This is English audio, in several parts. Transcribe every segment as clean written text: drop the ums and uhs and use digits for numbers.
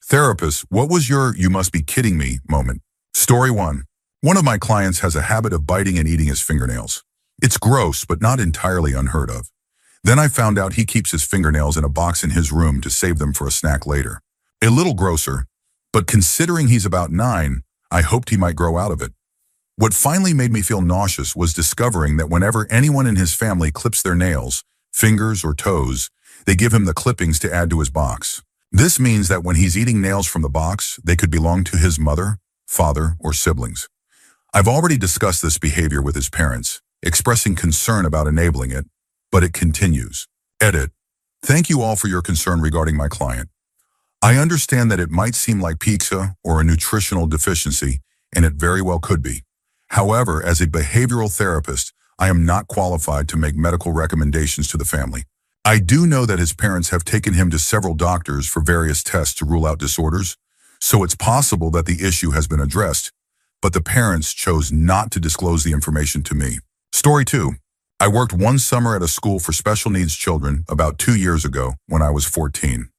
Therapist, what was your "you must be kidding me" moment? Story 1. One of my clients has a habit of biting and eating his fingernails. It's gross, but not entirely unheard of. Then I found out he keeps his fingernails in a box in his room to save them for a snack later. A little grosser, but considering he's about 9, I hoped he might grow out of it. What finally made me feel nauseous was discovering that whenever anyone in his family clips their nails, fingers or toes, they give him the clippings to add to his box. This means that when he's eating nails from the box, they could belong to his mother, father, or siblings. I've already discussed this behavior with his parents, expressing concern about enabling it, but it continues. Edit. Thank you all for your concern regarding my client. I understand that it might seem like pizza or a nutritional deficiency, and it very well could be. However, as a behavioral therapist, I am not qualified to make medical recommendations to the family. I do know that his parents have taken him to several doctors for various tests to rule out disorders, so it's possible that the issue has been addressed, but the parents chose not to disclose the information to me. Story 2. I worked one summer at a school for special needs children about 2 years ago when I was 14.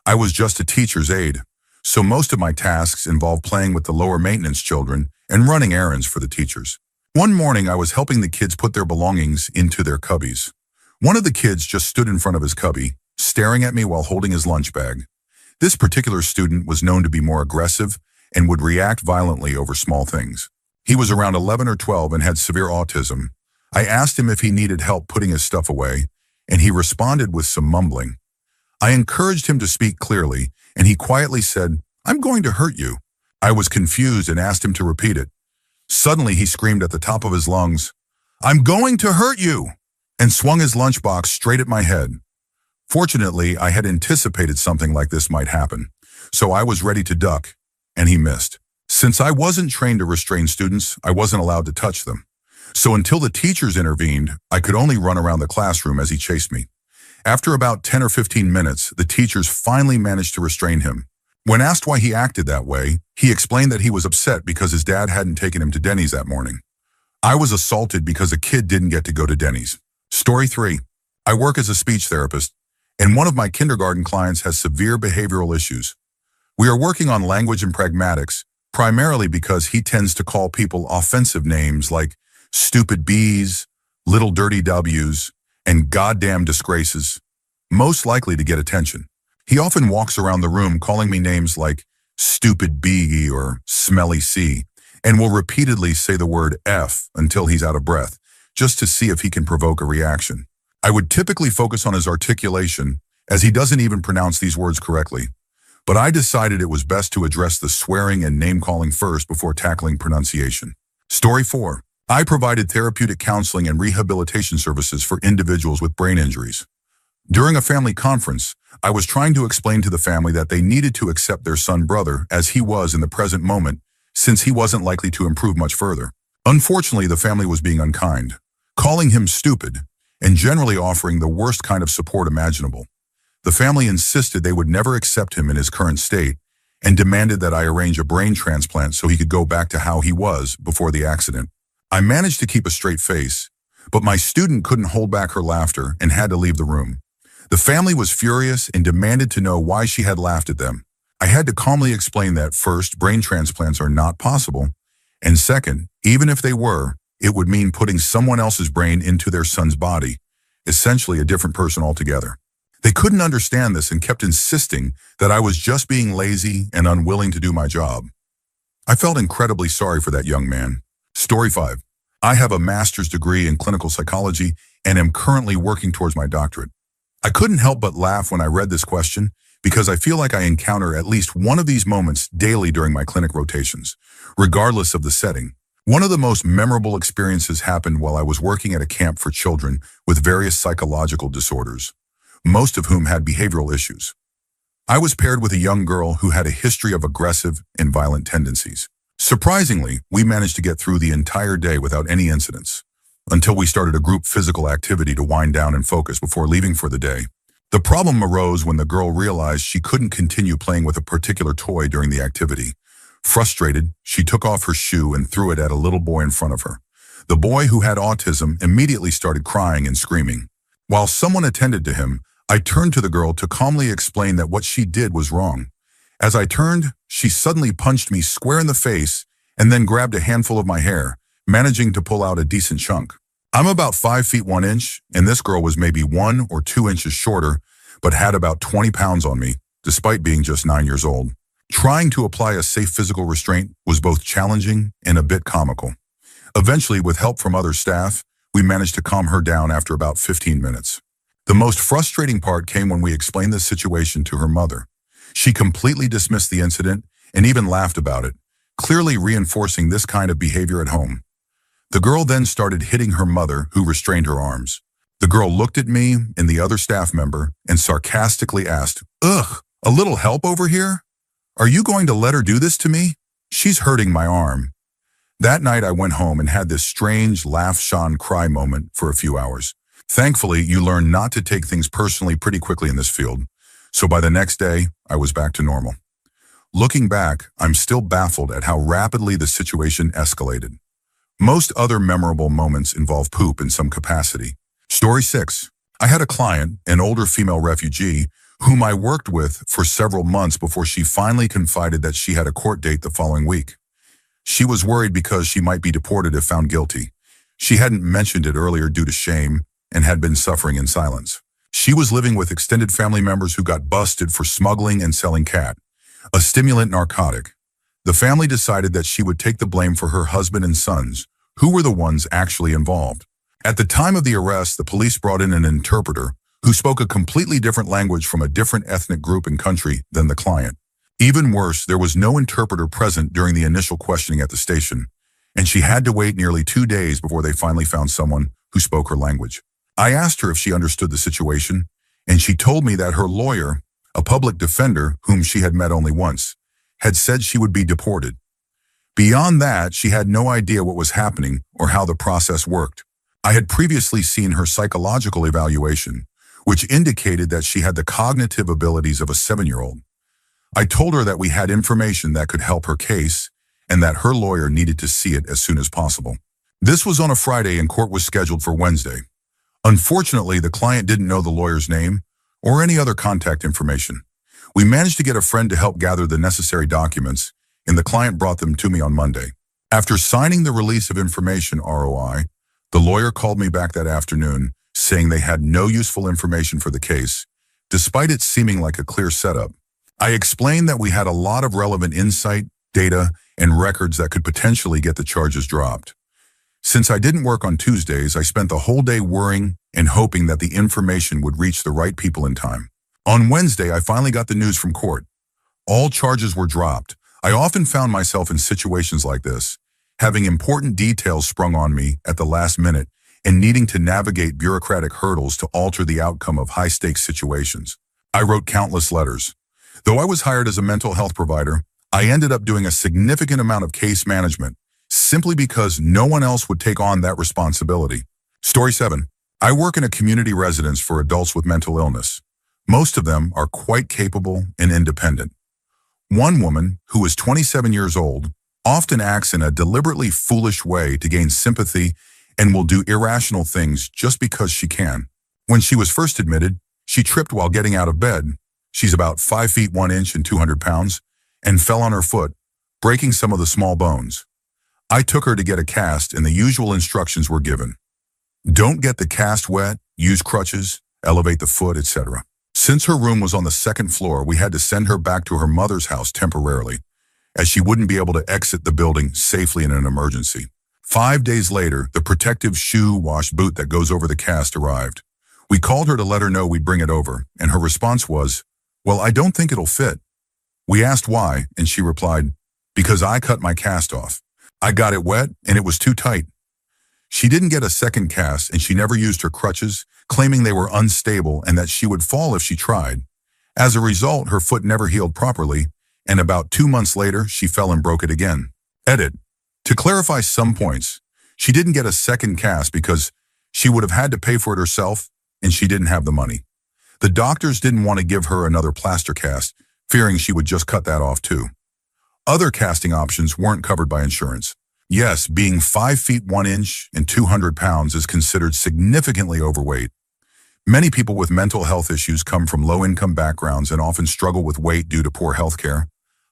I was just a teacher's aide, so most of my tasks involved playing with the lower maintenance children and running errands for the teachers. One morning I was helping the kids put their belongings into their cubbies. One of the kids just stood in front of his cubby, staring at me while holding his lunch bag. This particular student was known to be more aggressive and would react violently over small things. He was around 11 or 12 and had severe autism. I asked him if he needed help putting his stuff away, and he responded with some mumbling. I encouraged him to speak clearly, and he quietly said, "I'm going to hurt you." I was confused and asked him to repeat it. Suddenly he screamed at the top of his lungs, "I'm going to hurt you!" and swung his lunchbox straight at my head. Fortunately, I had anticipated something like this might happen, so I was ready to duck, and he missed. Since I wasn't trained to restrain students, I wasn't allowed to touch them. So until the teachers intervened, I could only run around the classroom as he chased me. After about 10 or 15 minutes, the teachers finally managed to restrain him. When asked why he acted that way, he explained that he was upset because his dad hadn't taken him to Denny's that morning. I was assaulted because a kid didn't get to go to Denny's. Story 3. I work as a speech therapist, and one of my kindergarten clients has severe behavioral issues. We are working on language and pragmatics, primarily because he tends to call people offensive names like stupid bees, little dirty W's, and goddamn disgraces, most likely to get attention. He often walks around the room calling me names like stupid B or smelly C, and will repeatedly say the word F until he's out of breath, just to see if he can provoke a reaction. I would typically focus on his articulation, as he doesn't even pronounce these words correctly. But I decided it was best to address the swearing and name-calling first before tackling pronunciation. Story 4. I provided therapeutic counseling and rehabilitation services for individuals with brain injuries. During a family conference, I was trying to explain to the family that they needed to accept their son brother as he was in the present moment, since he wasn't likely to improve much further. Unfortunately, the family was being unkind, calling him stupid, and generally offering the worst kind of support imaginable. The family insisted they would never accept him in his current state and demanded that I arrange a brain transplant so he could go back to how he was before the accident. I managed to keep a straight face, but my student couldn't hold back her laughter and had to leave the room. The family was furious and demanded to know why she had laughed at them. I had to calmly explain that first, brain transplants are not possible, and second, even if they were, it would mean putting someone else's brain into their son's body, essentially a different person altogether. They couldn't understand this and kept insisting that I was just being lazy and unwilling to do my job. I felt incredibly sorry for that young man. Story 5. I have a master's degree in clinical psychology and am currently working towards my doctorate. I couldn't help but laugh when I read this question because I feel like I encounter at least one of these moments daily during my clinic rotations, regardless of the setting. One of the most memorable experiences happened while I was working at a camp for children with various psychological disorders, most of whom had behavioral issues. I was paired with a young girl who had a history of aggressive and violent tendencies. Surprisingly, we managed to get through the entire day without any incidents, until we started a group physical activity to wind down and focus before leaving for the day. The problem arose when the girl realized she couldn't continue playing with a particular toy during the activity. Frustrated, she took off her shoe and threw it at a little boy in front of her. The boy, who had autism, immediately started crying and screaming. While someone attended to him, I turned to the girl to calmly explain that what she did was wrong. As I turned, she suddenly punched me square in the face and then grabbed a handful of my hair, managing to pull out a decent chunk. I'm about 5 feet 1 inch, and this girl was maybe 1 or 2 inches shorter, but had about 20 pounds on me, despite being just 9 years old. Trying to apply a safe physical restraint was both challenging and a bit comical. Eventually, with help from other staff, we managed to calm her down after about 15 minutes. The most frustrating part came when we explained the situation to her mother. She completely dismissed the incident and even laughed about it, clearly reinforcing this kind of behavior at home. The girl then started hitting her mother, who restrained her arms. The girl looked at me and the other staff member and sarcastically asked, "Ugh, a little help over here? Are you going to let her do this to me? She's hurting my arm." That night I went home and had this strange laugh Sean cry moment for a few hours. Thankfully, you learn not to take things personally pretty quickly in this field, so by the next day, I was back to normal. Looking back, I'm still baffled at how rapidly the situation escalated. Most other memorable moments involve poop in some capacity. Story 6. I had a client, an older female refugee, whom I worked with for several months before she finally confided that she had a court date the following week. She was worried because she might be deported if found guilty. She hadn't mentioned it earlier due to shame and had been suffering in silence. She was living with extended family members who got busted for smuggling and selling cat, a stimulant narcotic. The family decided that she would take the blame for her husband and sons, who were the ones actually involved. At the time of the arrest, the police brought in an interpreter who spoke a completely different language from a different ethnic group and country than the client. Even worse, there was no interpreter present during the initial questioning at the station, and she had to wait nearly 2 days before they finally found someone who spoke her language. I asked her if she understood the situation, and she told me that her lawyer, a public defender whom she had met only once, had said she would be deported. Beyond that, she had no idea what was happening or how the process worked. I had previously seen her psychological evaluation, which indicated that she had the cognitive abilities of a 7-year-old. I told her that we had information that could help her case and that her lawyer needed to see it as soon as possible. This was on a Friday and court was scheduled for Wednesday. Unfortunately, the client didn't know the lawyer's name or any other contact information. We managed to get a friend to help gather the necessary documents, and the client brought them to me on Monday. After signing the release of information ROI, the lawyer called me back that afternoon, saying they had no useful information for the case, despite it seeming like a clear setup. I explained that we had a lot of relevant insight, data, and records that could potentially get the charges dropped. Since I didn't work on Tuesdays, I spent the whole day worrying and hoping that the information would reach the right people in time. On Wednesday, I finally got the news from court. All charges were dropped. I often found myself in situations like this, having important details sprung on me at the last minute and needing to navigate bureaucratic hurdles to alter the outcome of high-stakes situations. I wrote countless letters. Though I was hired as a mental health provider, I ended up doing a significant amount of case management, simply because no one else would take on that responsibility. Story 7. I work in a community residence for adults with mental illness. Most of them are quite capable and independent. One woman, who is 27 years old, often acts in a deliberately foolish way to gain sympathy and will do irrational things just because she can. When she was first admitted, she tripped while getting out of bed. She's about 5 feet 1 inch and 200 pounds, and fell on her foot, breaking some of the small bones. I took her to get a cast and the usual instructions were given. Don't get the cast wet, use crutches, elevate the foot, etc. Since her room was on the 2nd floor, we had to send her back to her mother's house temporarily, as she wouldn't be able to exit the building safely in an emergency. 5 days later, the protective shoe wash boot that goes over the cast arrived. We called her to let her know we'd bring it over, and her response was, "Well, I don't think it'll fit." We asked why, and she replied, "Because I cut my cast off. I got it wet, and it was too tight." She didn't get a second cast, and she never used her crutches, claiming they were unstable and that she would fall if she tried. As a result, her foot never healed properly, and about 2 months later, she fell and broke it again. Edit. To clarify some points, she didn't get a second cast because she would have had to pay for it herself, and she didn't have the money. The doctors didn't want to give her another plaster cast, fearing she would just cut that off too. Other casting options weren't covered by insurance. Yes, being 5 feet 1 inch and 200 pounds is considered significantly overweight. Many people with mental health issues come from low-income backgrounds and often struggle with weight due to poor health care.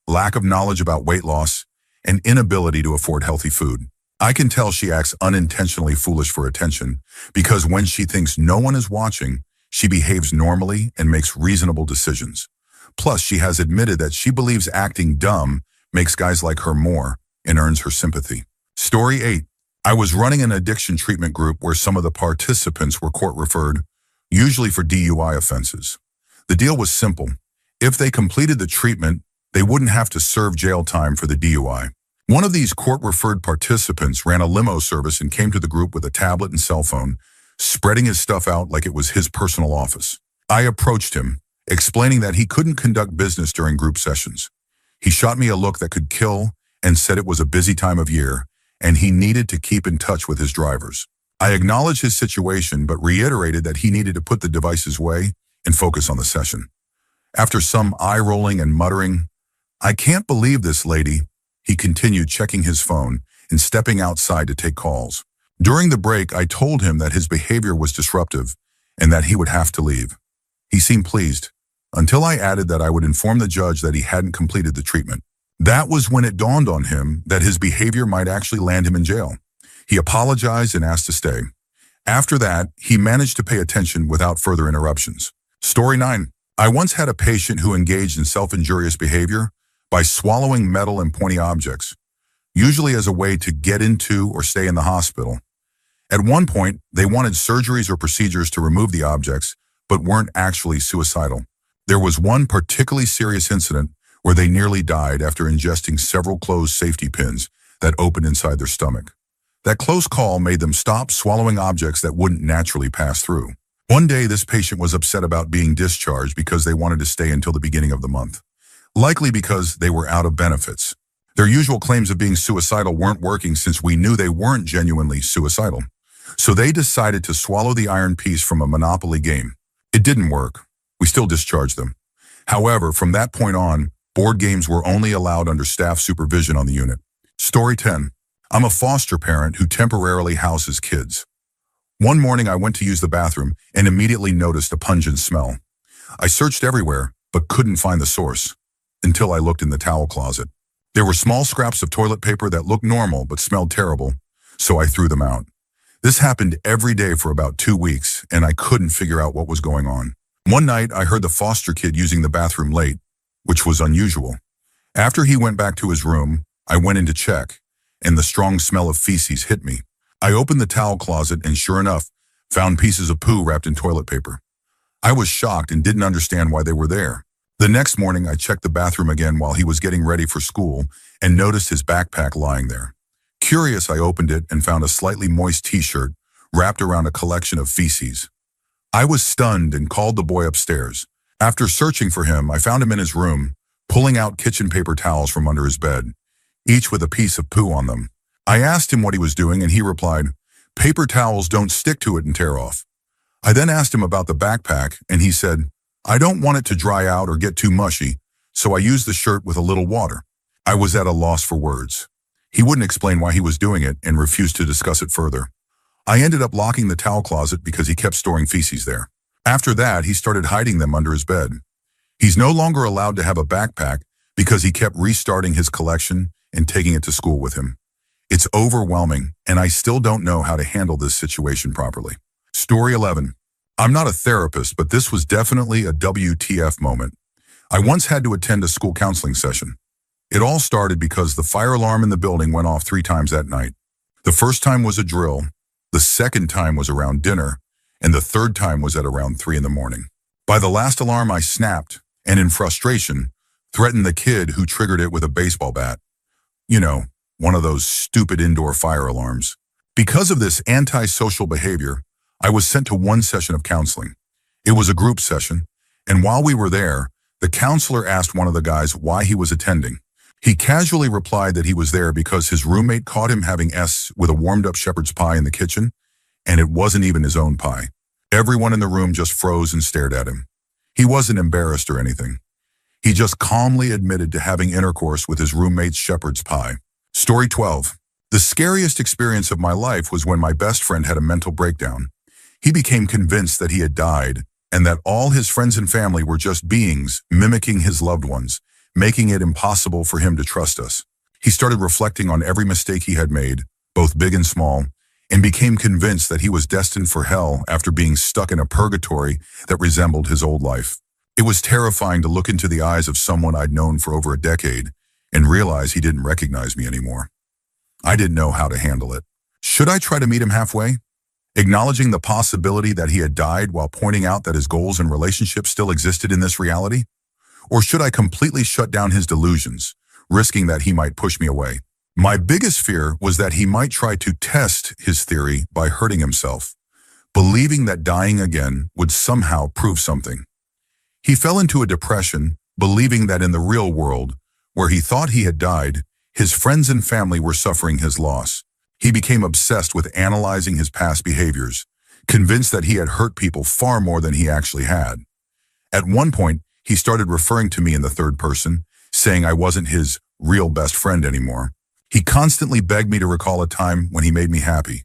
lack of knowledge about weight loss, and inability to afford healthy food. I can tell she acts unintentionally foolish for attention because when she thinks no one is watching, she behaves normally and makes reasonable decisions. Plus, she has admitted that she believes acting dumb makes guys like her more and earns her sympathy. Story 8. I was running an addiction treatment group where some of the participants were court-referred, usually for DUI offenses. The deal was simple. If they completed the treatment, they wouldn't have to serve jail time for the DUI. One of these court-referred participants ran a limo service and came to the group with a tablet and cell phone, spreading his stuff out like it was his personal office. I approached him, explaining that he couldn't conduct business during group sessions. He shot me a look that could kill and said it was a busy time of year, and he needed to keep in touch with his drivers. I acknowledged his situation but reiterated that he needed to put the devices away and focus on the session. After some eye-rolling and muttering, "I can't believe this lady," he continued checking his phone and stepping outside to take calls. During the break, I told him that his behavior was disruptive and that he would have to leave. He seemed pleased, until I added that I would inform the judge that he hadn't completed the treatment. That was when it dawned on him that his behavior might actually land him in jail. He apologized and asked to stay. After that, he managed to pay attention without further interruptions. Story 9. I once had a patient who engaged in self-injurious behavior by swallowing metal and pointy objects, usually as a way to get into or stay in the hospital. At one point, they wanted surgeries or procedures to remove the objects, but weren't actually suicidal. There was one particularly serious incident where they nearly died after ingesting several closed safety pins that opened inside their stomach. That close call made them stop swallowing objects that wouldn't naturally pass through. One day, this patient was upset about being discharged because they wanted to stay until the beginning of the month, likely because they were out of benefits. Their usual claims of being suicidal weren't working since we knew they weren't genuinely suicidal. So they decided to swallow the iron piece from a Monopoly game. It didn't work. We still discharged them. However, from that point on, board games were only allowed under staff supervision on the unit. Story 10. I'm a foster parent who temporarily houses kids. One morning I went to use the bathroom and immediately noticed a pungent smell. I searched everywhere, but couldn't find the source, until I looked in the towel closet. There were small scraps of toilet paper that looked normal but smelled terrible, so I threw them out. This happened every day for about 2 weeks, and I couldn't figure out what was going on. One night, I heard the foster kid using the bathroom late, which was unusual. After he went back to his room, I went in to check, and the strong smell of feces hit me. I opened the towel closet and sure enough, found pieces of poo wrapped in toilet paper. I was shocked and didn't understand why they were there. The next morning, I checked the bathroom again while he was getting ready for school and noticed his backpack lying there. Curious, I opened it and found a slightly moist t-shirt wrapped around a collection of feces. I was stunned and called the boy upstairs. After searching for him, I found him in his room, pulling out kitchen paper towels from under his bed, each with a piece of poo on them. I asked him what he was doing and he replied, "Paper towels don't stick to it and tear off." I then asked him about the backpack and he said, "I don't want it to dry out or get too mushy, so I used the shirt with a little water." I was at a loss for words. He wouldn't explain why he was doing it and refused to discuss it further. I ended up locking the towel closet because he kept storing feces there. After that, he started hiding them under his bed. He's no longer allowed to have a backpack because he kept restarting his collection and taking it to school with him. It's overwhelming, and I still don't know how to handle this situation properly. Story 11. I'm not a therapist, but this was definitely a WTF moment. I once had to attend a school counseling session. It all started because the fire alarm in the building went off 3 times that night. The first time was a drill, the second time was around dinner, and the third time was at around 3 in the morning. By the last alarm, I snapped, and in frustration, threatened the kid who triggered it with a baseball bat. You know, one of those stupid indoor fire alarms. Because of this antisocial behavior, I was sent to one session of counseling. It was a group session, and while we were there, the counselor asked one of the guys why he was attending. He casually replied that he was there because his roommate caught him having S with a warmed-up shepherd's pie in the kitchen, and it wasn't even his own pie. Everyone in the room just froze and stared at him. He wasn't embarrassed or anything. He just calmly admitted to having intercourse with his roommate's shepherd's pie. Story 12. The scariest experience of my life was when my best friend had a mental breakdown. He became convinced that he had died and that all his friends and family were just beings mimicking his loved ones, making it impossible for him to trust us. He started reflecting on every mistake he had made, both big and small, and became convinced that he was destined for hell after being stuck in a purgatory that resembled his old life. It was terrifying to look into the eyes of someone I'd known for over a decade and realize he didn't recognize me anymore. I didn't know how to handle it. Should I try to meet him halfway, acknowledging the possibility that he had died while pointing out that his goals and relationships still existed in this reality? Or should I completely shut down his delusions, risking that he might push me away? My biggest fear was that he might try to test his theory by hurting himself, believing that dying again would somehow prove something. He fell into a depression, believing that in the real world, where he thought he had died, his friends and family were suffering his loss. He became obsessed with analyzing his past behaviors, convinced that he had hurt people far more than he actually had. At one point, he started referring to me in the third person, saying I wasn't his real best friend anymore. He constantly begged me to recall a time when he made me happy.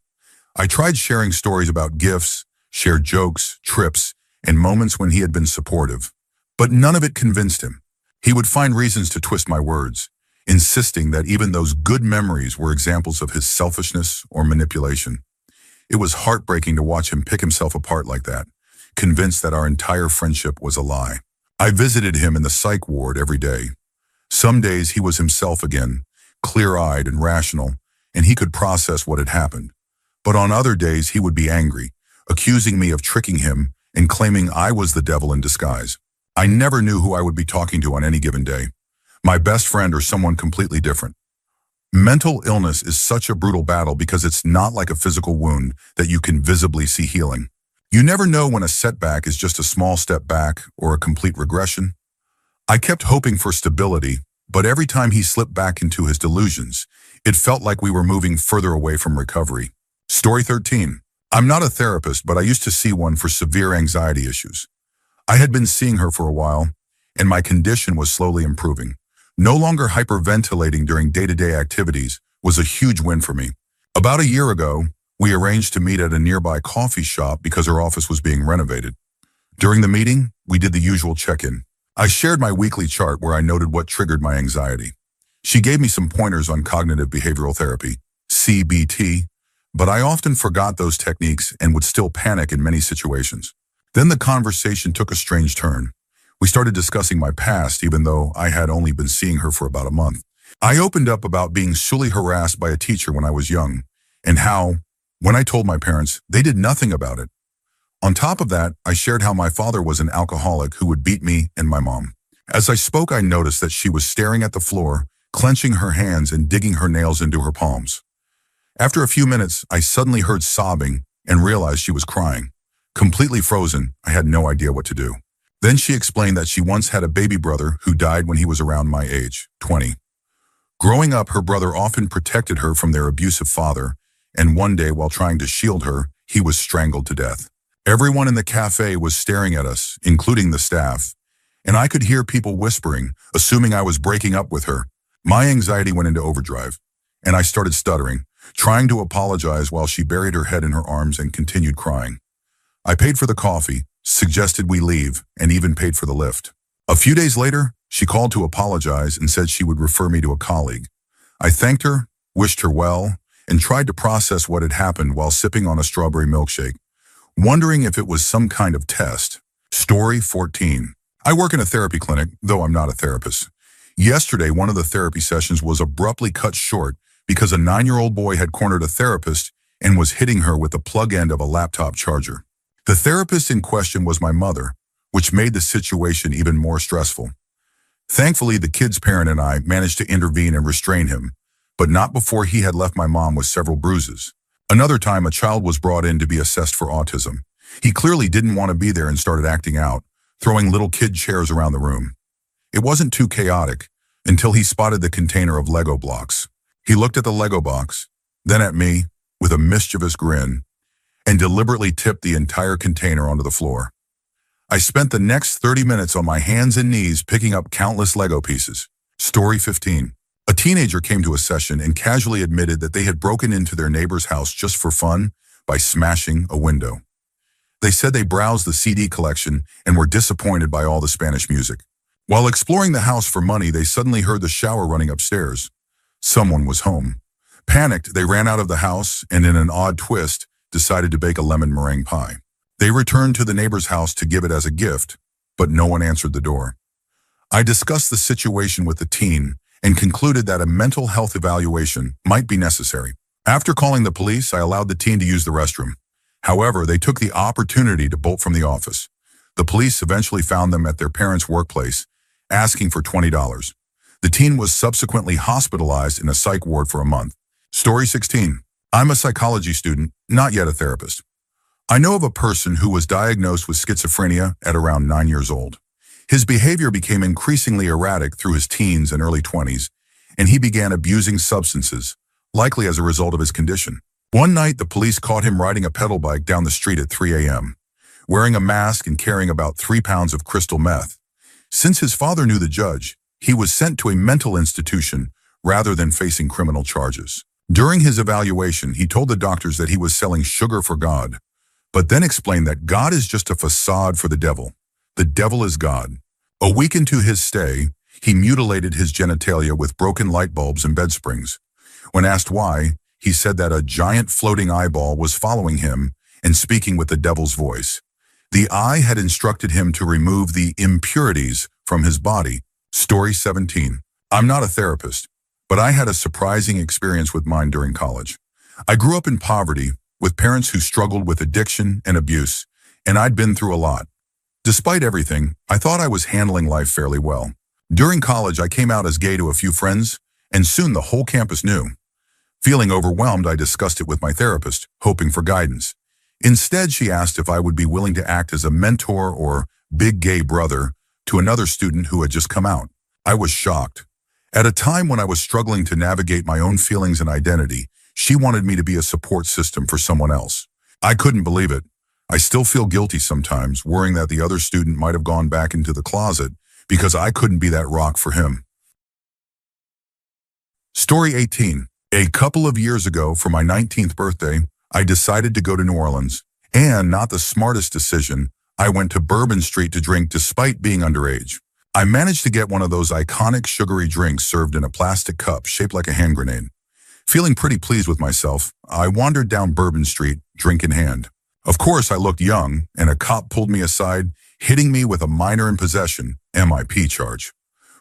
I tried sharing stories about gifts, shared jokes, trips, and moments when he had been supportive. But none of it convinced him. He would find reasons to twist my words, insisting that even those good memories were examples of his selfishness or manipulation. It was heartbreaking to watch him pick himself apart like that, convinced that our entire friendship was a lie. I visited him in the psych ward every day. Some days he was himself again, clear-eyed and rational, and he could process what had happened. But on other days he would be angry, accusing me of tricking him and claiming I was the devil in disguise. I never knew who I would be talking to on any given day, my best friend or someone completely different. Mental illness is such a brutal battle because it's not like a physical wound that you can visibly see healing. You never know when a setback is just a small step back or a complete regression. I kept hoping for stability, but every time he slipped back into his delusions, it felt like we were moving further away from recovery. Story 13. I'm not a therapist, but I used to see one for severe anxiety issues. I had been seeing her for a while, and my condition was slowly improving. No longer hyperventilating during day-to-day activities was a huge win for me. About a year ago, we arranged to meet at a nearby coffee shop because her office was being renovated. During the meeting, we did the usual check-in. I shared my weekly chart where I noted what triggered my anxiety. She gave me some pointers on cognitive behavioral therapy, CBT, but I often forgot those techniques and would still panic in many situations. Then the conversation took a strange turn. We started discussing my past, even though I had only been seeing her for about a month. I opened up about being sexually harassed by a teacher when I was young, and how, when I told my parents, they did nothing about it. On top of that, I shared how my father was an alcoholic who would beat me and my mom. As I spoke, I noticed that she was staring at the floor, clenching her hands and digging her nails into her palms. After a few minutes, I suddenly heard sobbing and realized she was crying. Completely frozen, I had no idea what to do. Then she explained that she once had a baby brother who died when he was around my age, 20. Growing up, her brother often protected her from their abusive father, and one day while trying to shield her, he was strangled to death. Everyone in the cafe was staring at us, including the staff, and I could hear people whispering, assuming I was breaking up with her. My anxiety went into overdrive, and I started stuttering, trying to apologize while she buried her head in her arms and continued crying. I paid for the coffee, suggested we leave, and even paid for the lift. A few days later, she called to apologize and said she would refer me to a colleague. I thanked her, wished her well, and tried to process what had happened while sipping on a strawberry milkshake, wondering if it was some kind of test. Story 14. I work in a therapy clinic, though I'm not a therapist. Yesterday, one of the therapy sessions was abruptly cut short because a 9-year-old boy had cornered a therapist and was hitting her with the plug end of a laptop charger. The therapist in question was my mother, which made the situation even more stressful. Thankfully, the kid's parent and I managed to intervene and restrain him, but not before he had left my mom with several bruises. Another time, a child was brought in to be assessed for autism. He clearly didn't want to be there and started acting out, throwing little kid chairs around the room. It wasn't too chaotic until he spotted the container of Lego blocks. He looked at the Lego box, then at me with a mischievous grin, and deliberately tipped the entire container onto the floor. I spent the next 30 minutes on my hands and knees picking up countless Lego pieces. Story 15. A teenager came to a session and casually admitted that they had broken into their neighbor's house just for fun by smashing a window. They said they browsed the CD collection and were disappointed by all the Spanish music. While exploring the house for money, they suddenly heard the shower running upstairs. Someone was home. Panicked, they ran out of the house and, in an odd twist, decided to bake a lemon meringue pie. They returned to the neighbor's house to give it as a gift, but no one answered the door. I discussed the situation with the teen and concluded that a mental health evaluation might be necessary. After calling the police, I allowed the teen to use the restroom. However, they took the opportunity to bolt from the office. The police eventually found them at their parents' workplace, asking for $20. The teen was subsequently hospitalized in a psych ward for a month. Story 16. I'm a psychology student, not yet a therapist. I know of a person who was diagnosed with schizophrenia at around 9 years old. His behavior became increasingly erratic through his teens and early 20s, and he began abusing substances, likely as a result of his condition. One night, the police caught him riding a pedal bike down the street at 3 a.m., wearing a mask and carrying about 3 pounds of crystal meth. Since his father knew the judge, he was sent to a mental institution rather than facing criminal charges. During his evaluation, he told the doctors that he was selling sugar for God, but then explained that God is just a facade for the devil. The devil is God. A week into his stay, he mutilated his genitalia with broken light bulbs and bed springs. When asked why, he said that a giant floating eyeball was following him and speaking with the devil's voice. The eye had instructed him to remove the impurities from his body. Story 17. I'm not a therapist, but I had a surprising experience with mine during college. I grew up in poverty with parents who struggled with addiction and abuse, and I'd been through a lot. Despite everything, I thought I was handling life fairly well. During college, I came out as gay to a few friends, and soon the whole campus knew. Feeling overwhelmed, I discussed it with my therapist, hoping for guidance. Instead, she asked if I would be willing to act as a mentor or big gay brother to another student who had just come out. I was shocked. At a time when I was struggling to navigate my own feelings and identity, she wanted me to be a support system for someone else. I couldn't believe it. I still feel guilty sometimes, worrying that the other student might have gone back into the closet because I couldn't be that rock for him. Story 18. A couple of years ago, for my 19th birthday, I decided to go to New Orleans. And, not the smartest decision, I went to Bourbon Street to drink despite being underage. I managed to get one of those iconic sugary drinks served in a plastic cup shaped like a hand grenade. Feeling pretty pleased with myself, I wandered down Bourbon Street, drink in hand. Of course, I looked young, and a cop pulled me aside, hitting me with a minor in possession (MIP) charge.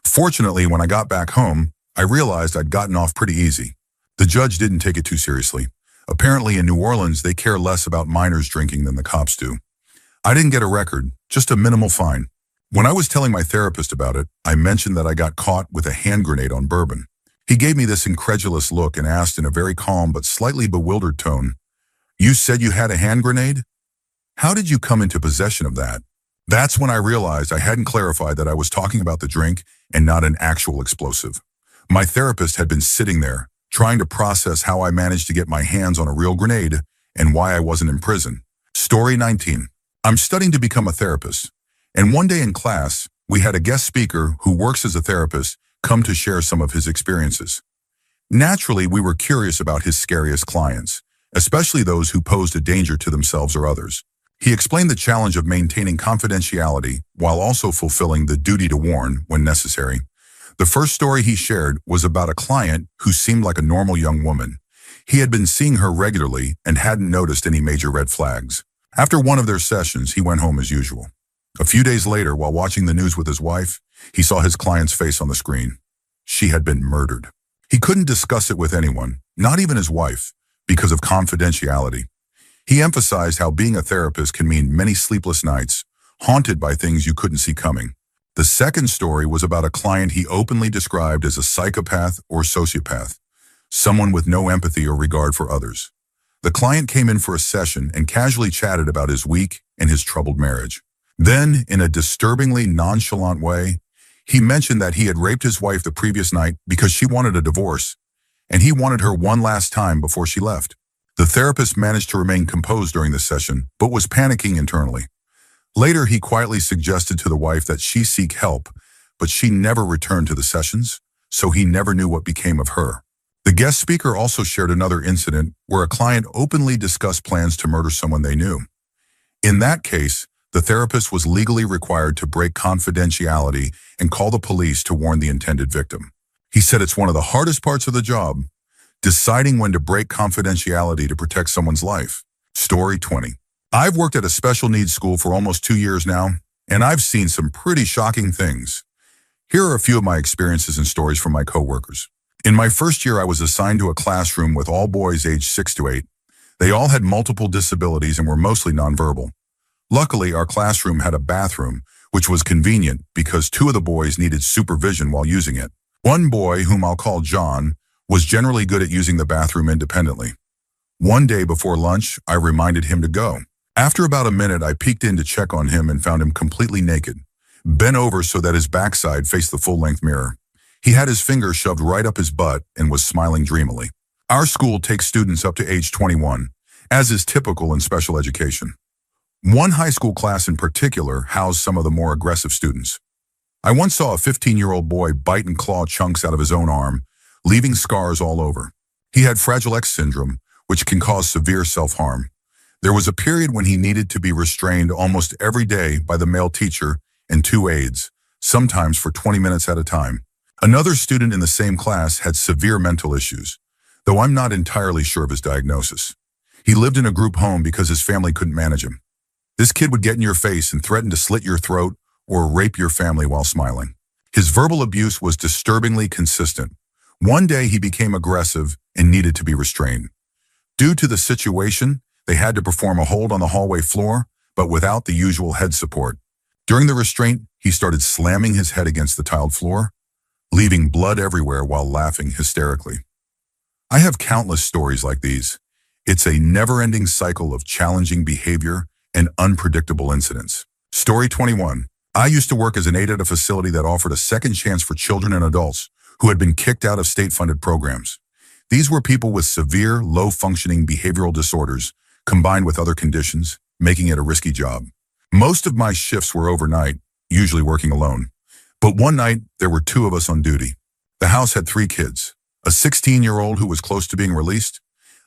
Fortunately, when I got back home, I realized I'd gotten off pretty easy. The judge didn't take it too seriously. Apparently in New Orleans, they care less about minors drinking than the cops do. I didn't get a record, just a minimal fine. When I was telling my therapist about it, I mentioned that I got caught with a hand grenade on Bourbon. He gave me this incredulous look and asked in a very calm but slightly bewildered tone, "You said you had a hand grenade? How did you come into possession of that?" That's when I realized I hadn't clarified that I was talking about the drink and not an actual explosive. My therapist had been sitting there, trying to process how I managed to get my hands on a real grenade and why I wasn't in prison. Story 19. I'm studying to become a therapist, and one day in class, we had a guest speaker who works as a therapist come to share some of his experiences. Naturally, we were curious about his scariest clients, especially those who posed a danger to themselves or others. He explained the challenge of maintaining confidentiality while also fulfilling the duty to warn when necessary. The first story he shared was about a client who seemed like a normal young woman. He had been seeing her regularly and hadn't noticed any major red flags. After one of their sessions, he went home as usual. A few days later, while watching the news with his wife, he saw his client's face on the screen. She had been murdered. He couldn't discuss it with anyone, not even his wife, because of confidentiality. He emphasized how being a therapist can mean many sleepless nights, haunted by things you couldn't see coming. The second story was about a client he openly described as a psychopath or sociopath, someone with no empathy or regard for others. The client came in for a session and casually chatted about his week and his troubled marriage. Then, in a disturbingly nonchalant way, he mentioned that he had raped his wife the previous night because she wanted a divorce, and he wanted her one last time before she left. The therapist managed to remain composed during the session, but was panicking internally. Later, he quietly suggested to the wife that she seek help, but she never returned to the sessions, so he never knew what became of her. The guest speaker also shared another incident where a client openly discussed plans to murder someone they knew. In that case, The therapist was legally required to break confidentiality and call the police to warn the intended victim. He said it's one of the hardest parts of the job, deciding when to break confidentiality to protect someone's life. Story 20. I've worked at a special needs school for almost 2 years now, and I've seen some pretty shocking things. Here are a few of my experiences and stories from my coworkers. In my first year, I was assigned to a classroom with all boys aged 6 to 8. They all had multiple disabilities and were mostly nonverbal. Luckily, our classroom had a bathroom, which was convenient because 2 of the boys needed supervision while using it. One boy, whom I'll call John, was generally good at using the bathroom independently. One day before lunch, I reminded him to go. After about a minute, I peeked in to check on him and found him completely naked, bent over so that his backside faced the full-length mirror. He had his finger shoved right up his butt and was smiling dreamily. Our school takes students up to age 21, as is typical in special education. One high school class in particular housed some of the more aggressive students. I once saw a 15-year-old boy bite and claw chunks out of his own arm, leaving scars all over. He had Fragile X syndrome, which can cause severe self-harm. There was a period when he needed to be restrained almost every day by the male teacher and 2 aides, sometimes for 20 minutes at a time. Another student in the same class had severe mental issues, though I'm not entirely sure of his diagnosis. He lived in a group home because his family couldn't manage him. This kid would get in your face and threaten to slit your throat or rape your family while smiling. His verbal abuse was disturbingly consistent. One day he became aggressive and needed to be restrained. Due to the situation, they had to perform a hold on the hallway floor, but without the usual head support. During the restraint, he started slamming his head against the tiled floor, leaving blood everywhere while laughing hysterically. I have countless stories like these. It's a never-ending cycle of challenging behavior and unpredictable incidents. Story 21. I used to work as an aide at a facility that offered a second chance for children and adults who had been kicked out of state-funded programs. These were people with severe, low-functioning behavioral disorders combined with other conditions, making it a risky job. Most of my shifts were overnight, usually working alone. But one night, there were 2 of us on duty. The house had 3 kids, a 16-year-old who was close to being released,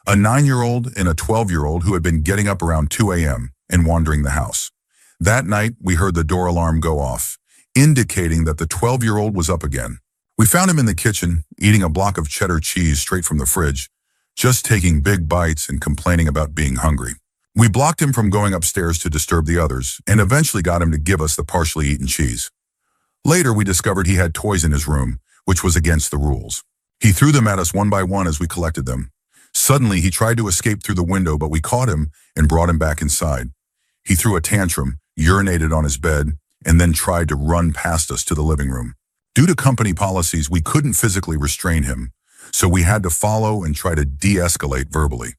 a 9-year-old and a 12-year-old who had been getting up around 2 a.m. and wandering the house. That night, we heard the door alarm go off, indicating that the 12-year-old was up again. We found him in the kitchen, eating a block of cheddar cheese straight from the fridge, just taking big bites and complaining about being hungry. We blocked him from going upstairs to disturb the others, and eventually got him to give us the partially eaten cheese. Later, we discovered he had toys in his room, which was against the rules. He threw them at us one by one as we collected them. Suddenly, he tried to escape through the window, but we caught him and brought him back inside. He threw a tantrum, urinated on his bed, and then tried to run past us to the living room. Due to company policies, we couldn't physically restrain him, so we had to follow and try to de-escalate verbally.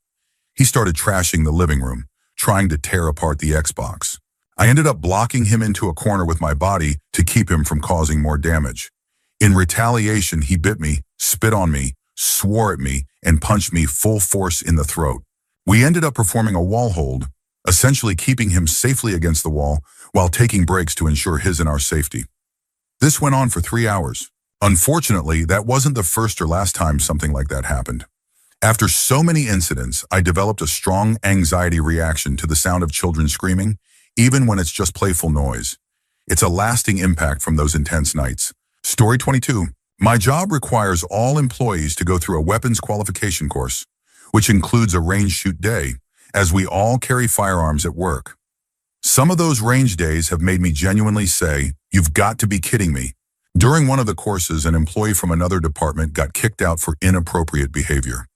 He started trashing the living room, trying to tear apart the Xbox. I ended up blocking him into a corner with my body to keep him from causing more damage. In retaliation, he bit me, spit on me, swore at me, and punched me full force in the throat. We ended up performing a wall hold, essentially keeping him safely against the wall while taking breaks to ensure his and our safety. This went on for 3 hours. Unfortunately, that wasn't the first or last time something like that happened. After so many incidents, I developed a strong anxiety reaction to the sound of children screaming, even when it's just playful noise. It's a lasting impact from those intense nights. Story 22. My job requires all employees to go through a weapons qualification course, which includes a range shoot day, as we all carry firearms at work. Some of those range days have made me genuinely say, "You've got to be kidding me." During one of the courses, an employee from another department got kicked out for inappropriate behavior.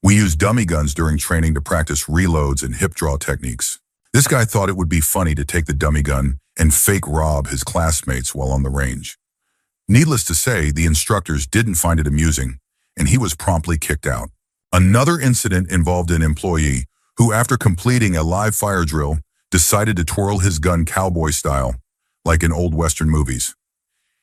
We used dummy guns during training to practice reloads and hip draw techniques. This guy thought it would be funny to take the dummy gun and fake rob his classmates while on the range. Needless to say, the instructors didn't find it amusing, and he was promptly kicked out. Another incident involved an employee who, after completing a live fire drill, decided to twirl his gun cowboy style, like in old Western movies.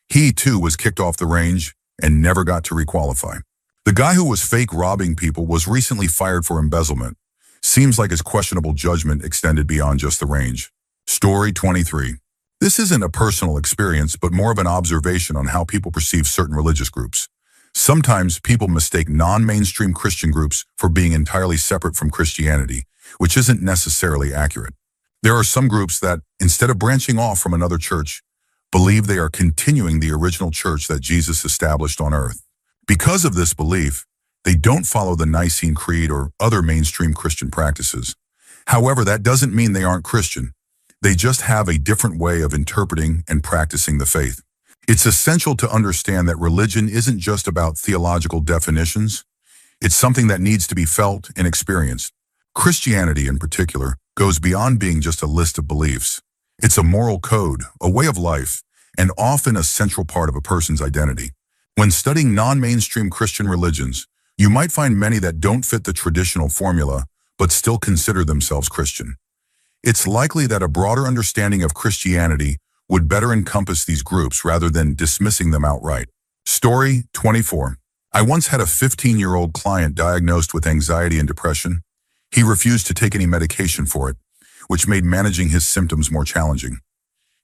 He, too, was kicked off the range and never got to requalify. The guy who was fake robbing people was recently fired for embezzlement. Seems like his questionable judgment extended beyond just the range. Story 23. This isn't a personal experience, but more of an observation on how people perceive certain religious groups. Sometimes people mistake non-mainstream Christian groups for being entirely separate from Christianity, which isn't necessarily accurate. There are some groups that, instead of branching off from another church, believe they are continuing the original church that Jesus established on earth. Because of this belief, they don't follow the Nicene Creed or other mainstream Christian practices. However, that doesn't mean they aren't Christian. They just have a different way of interpreting and practicing the faith. It's essential to understand that religion isn't just about theological definitions. It's something that needs to be felt and experienced. Christianity, in particular, goes beyond being just a list of beliefs. It's a moral code, a way of life, and often a central part of a person's identity. When studying non-mainstream Christian religions, you might find many that don't fit the traditional formula, but still consider themselves Christian. It's likely that a broader understanding of Christianity would better encompass these groups rather than dismissing them outright. Story 24. I once had a 15-year-old client diagnosed with anxiety and depression. He refused to take any medication for it, which made managing his symptoms more challenging.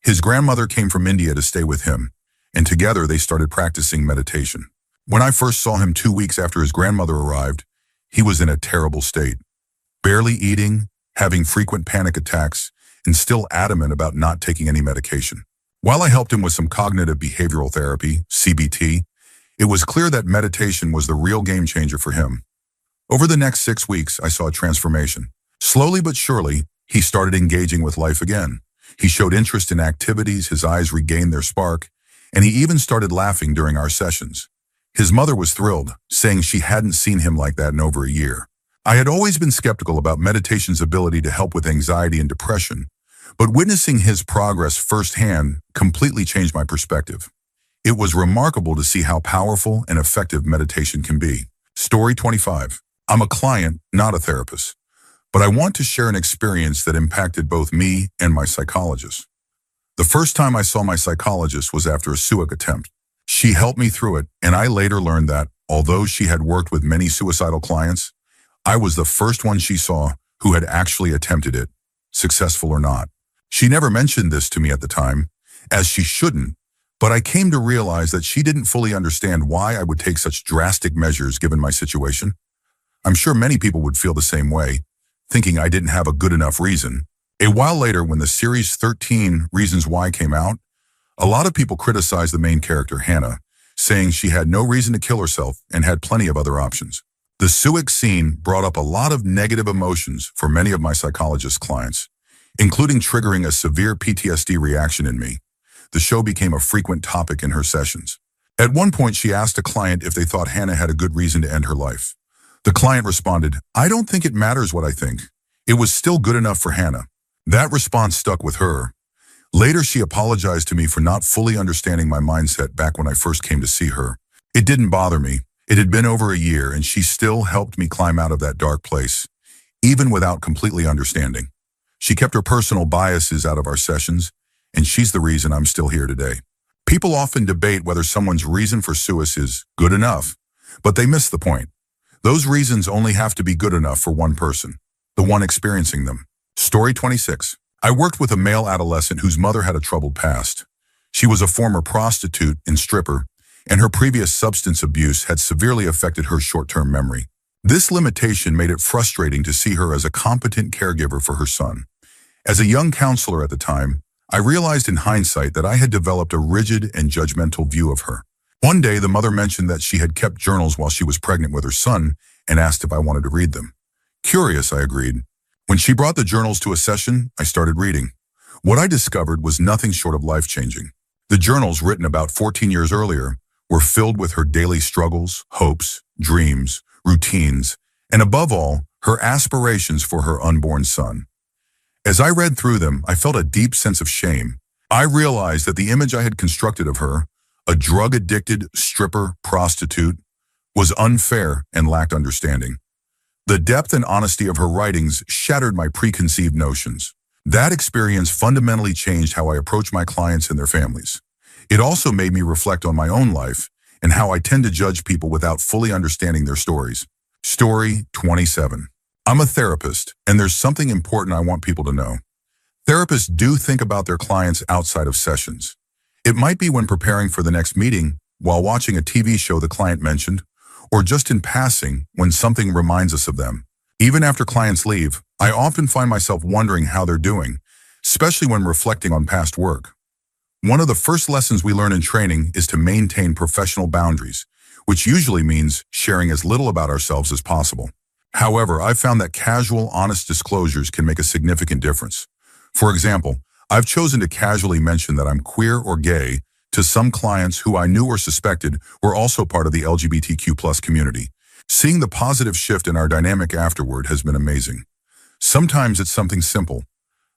His grandmother came from India to stay with him, and together they started practicing meditation. When I first saw him 2 weeks after his grandmother arrived, he was in a terrible state, barely eating, having frequent panic attacks, and still adamant about not taking any medication. While I helped him with some cognitive behavioral therapy, CBT, it was clear that meditation was the real game changer for him. Over the next 6 weeks, I saw a transformation. Slowly but surely, he started engaging with life again. He showed interest in activities, his eyes regained their spark, and he even started laughing during our sessions. His mother was thrilled, saying she hadn't seen him like that in over a year. I had always been skeptical about meditation's ability to help with anxiety and depression, but witnessing his progress firsthand completely changed my perspective. It was remarkable to see how powerful and effective meditation can be. Story 25. I'm a client, not a therapist, but I want to share an experience that impacted both me and my psychologist. The first time I saw my psychologist was after a suicide attempt. She helped me through it, and I later learned that, although she had worked with many suicidal clients, I was the first one she saw who had actually attempted it, successful or not. She never mentioned this to me at the time, as she shouldn't, but I came to realize that she didn't fully understand why I would take such drastic measures given my situation. I'm sure many people would feel the same way, thinking I didn't have a good enough reason. A while later, when the series 13 Reasons Why came out, a lot of people criticized the main character, Hannah, saying she had no reason to kill herself and had plenty of other options. The suicide scene brought up a lot of negative emotions for many of my psychologist clients, including triggering a severe PTSD reaction in me. The show became a frequent topic in her sessions. At one point, she asked a client if they thought Hannah had a good reason to end her life. The client responded, "I don't think it matters what I think. It was still good enough for Hannah." That response stuck with her. Later, she apologized to me for not fully understanding my mindset back when I first came to see her. It didn't bother me. It had been over a year, and she still helped me climb out of that dark place, even without completely understanding. She kept her personal biases out of our sessions, and she's the reason I'm still here today. People often debate whether someone's reason for suicide is good enough, but they miss the point. Those reasons only have to be good enough for one person, the one experiencing them. Story 26. I worked with a male adolescent whose mother had a troubled past. She was a former prostitute and stripper, and her previous substance abuse had severely affected her short-term memory. This limitation made it frustrating to see her as a competent caregiver for her son. As a young counselor at the time, I realized in hindsight that I had developed a rigid and judgmental view of her. One day, the mother mentioned that she had kept journals while she was pregnant with her son and asked if I wanted to read them. Curious, I agreed. When she brought the journals to a session, I started reading. What I discovered was nothing short of life-changing. The journals, written about 14 years earlier, were filled with her daily struggles, hopes, dreams, routines, and above all, her aspirations for her unborn son. As I read through them, I felt a deep sense of shame. I realized that the image I had constructed of her, a drug-addicted stripper prostitute, was unfair and lacked understanding. The depth and honesty of her writings shattered my preconceived notions. That experience fundamentally changed how I approach my clients and their families. It also made me reflect on my own life and how I tend to judge people without fully understanding their stories. Story 27. I'm a therapist, and there's something important I want people to know. Therapists do think about their clients outside of sessions. It might be when preparing for the next meeting, while watching a TV show the client mentioned, or just in passing when something reminds us of them. Even after clients leave, I often find myself wondering how they're doing, especially when reflecting on past work. One of the first lessons we learn in training is to maintain professional boundaries, which usually means sharing as little about ourselves as possible. However, I've found that casual, honest disclosures can make a significant difference. For example, I've chosen to casually mention that I'm queer or gay to some clients who I knew or suspected were also part of the LGBTQ+ community. Seeing the positive shift in our dynamic afterward has been amazing. Sometimes it's something simple.